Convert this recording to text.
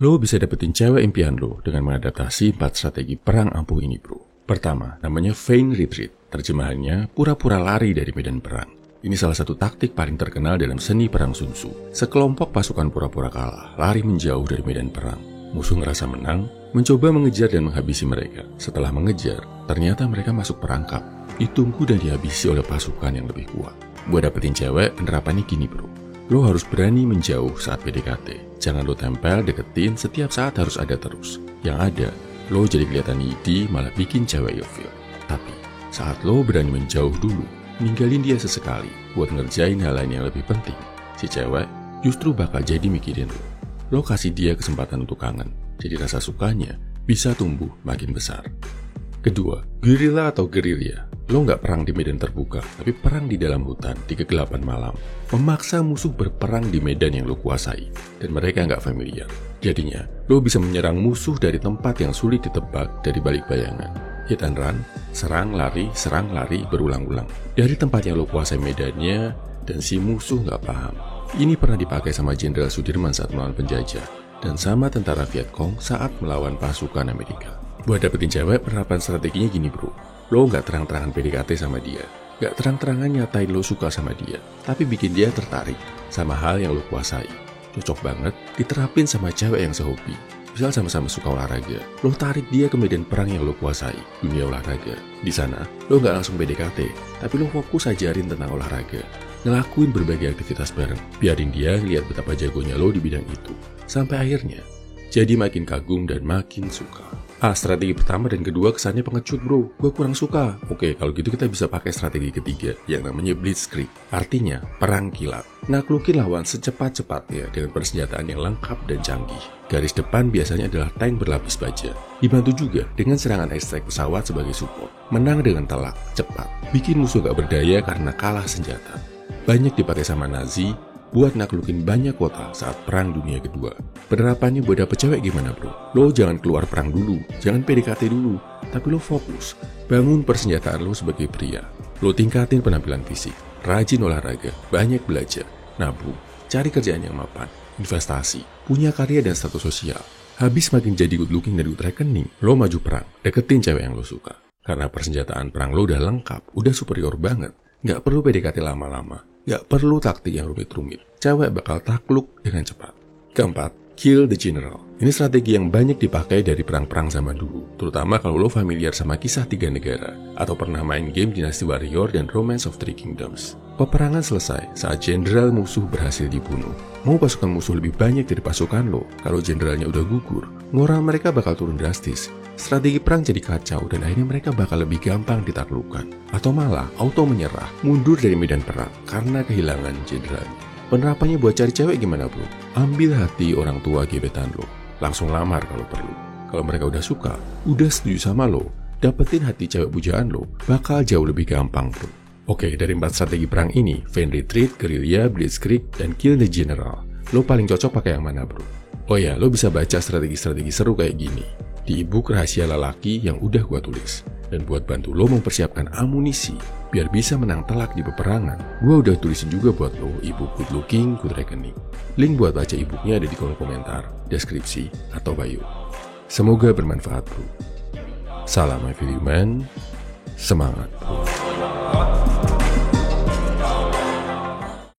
Lo bisa dapetin cewek impian lo dengan mengadaptasi 4 strategi perang ampuh ini, bro. Pertama, namanya feign retreat. Terjemahannya, pura-pura lari dari medan perang. Ini salah satu taktik paling terkenal dalam seni perang Sun Tzu. Sekelompok pasukan pura-pura kalah, lari menjauh dari medan perang. Musuh ngerasa menang, mencoba mengejar dan menghabisi mereka. Setelah mengejar, ternyata mereka masuk perangkap. Ditunggu dan dihabisi oleh pasukan yang lebih kuat. Buat dapetin cewek, penerapannya gini, bro. Lo harus berani menjauh saat PDKT. Jangan lo tempel, deketin, setiap saat harus ada terus. Yang ada, lo jadi kelihatan needy, malah bikin cewek ilfeel. Tapi, saat lo berani menjauh dulu, ninggalin dia sesekali buat ngerjain hal lain yang lebih penting, si cewek justru bakal jadi mikirin lo. Lo kasih dia kesempatan untuk kangen, jadi rasa sukanya bisa tumbuh makin besar. Kedua, guerrilla atau gerilya. Lo nggak perang di medan terbuka, tapi perang di dalam hutan, di kegelapan malam. Memaksa musuh berperang di medan yang lo kuasai, dan mereka nggak familiar. Jadinya, lo bisa menyerang musuh dari tempat yang sulit ditebak dari balik bayangan. Hit and run, serang lari, berulang-ulang. Dari tempat yang lo kuasai medannya, dan si musuh nggak paham. Ini pernah dipakai sama Jenderal Sudirman saat melawan penjajah, dan sama tentara Vietcong saat melawan pasukan Amerika. Buat dapetin cewek, penerapan strateginya gini, bro. Lo nggak terang-terangan PDKT sama dia, nggak terang-terangan nyatain lo suka sama dia, tapi bikin dia tertarik sama hal yang lo kuasai. Cocok banget diterapin sama cewek yang sehobi. Misal sama-sama suka olahraga, lo tarik dia ke medan perang yang lo kuasai, dunia olahraga. Di sana, lo nggak langsung PDKT, tapi lo fokus ajarin tentang olahraga. Ngelakuin berbagai aktivitas bareng, biarin dia lihat betapa jagonya lo di bidang itu. Sampai akhirnya, jadi makin kagum dan makin suka. Strategi pertama dan kedua kesannya pengecut, bro. Gue kurang suka. Oke, kalau gitu kita bisa pakai strategi ketiga yang namanya blitzkrieg. Artinya, perang kilat. Naklukin lawan secepat-cepatnya dengan persenjataan yang lengkap dan canggih. Garis depan biasanya adalah tank berlapis baja. Dibantu juga dengan serangan ekstrek pesawat sebagai support. Menang dengan telak, cepat. Bikin musuh gak berdaya karena kalah senjata. Banyak dipakai sama Nazi buat naklukin banyak kota saat Perang Dunia Kedua. Penerapannya buat dapet cewek gimana, bro? Lo jangan keluar perang dulu, jangan PDKT dulu, tapi lo fokus, bangun persenjataan lo sebagai pria. Lo tingkatin penampilan fisik, rajin olahraga, banyak belajar, nabung, cari kerjaan yang mapan, investasi, punya karya dan status sosial. Habis makin jadi good looking dan good rekening, lo maju perang, deketin cewek yang lo suka. Karena persenjataan perang lo udah lengkap, udah superior banget, nggak perlu PDKT lama-lama. Gak perlu taktik yang rumit-rumit. Cewek bakal takluk dengan cepat. Keempat, kill the general. Ini strategi yang banyak dipakai dari perang-perang zaman dulu. Terutama kalau lo familiar sama kisah 3 negara. Atau pernah main game Dynasty Warrior dan Romance of Three Kingdoms. Peperangan selesai saat jenderal musuh berhasil dibunuh. Mau pasukan musuh lebih banyak dari pasukan lo, kalau jenderalnya udah gugur, moral mereka bakal turun drastis. Strategi perang jadi kacau dan akhirnya mereka bakal lebih gampang ditaklukkan. Atau malah auto menyerah, mundur dari medan perang karena kehilangan jenderalnya. Penerapannya buat cari cewek gimana, bro? Ambil hati orang tua gebetan lo. Langsung lamar kalau perlu. Kalau mereka udah suka, udah setuju sama lo, dapetin hati cewek pujaan lo, bakal jauh lebih gampang, bro. Oke, dari 4 strategi perang ini, feign retreat, guerrilla, blitzkrieg, dan kill the general, lo paling cocok pakai yang mana, bro? Oh ya, lo bisa baca strategi-strategi seru kayak gini di ebook Rahasia Lelaki yang udah gua tulis. Dan buat bantu lo mempersiapkan amunisi biar bisa menang telak di peperangan, gua udah tulisin juga buat lo ebook Good Looking, Good Reckoning. Link buat baca ebooknya ada di kolom komentar, deskripsi, atau bio. Semoga bermanfaat, bro. Salam my fellow man, semangat, bro.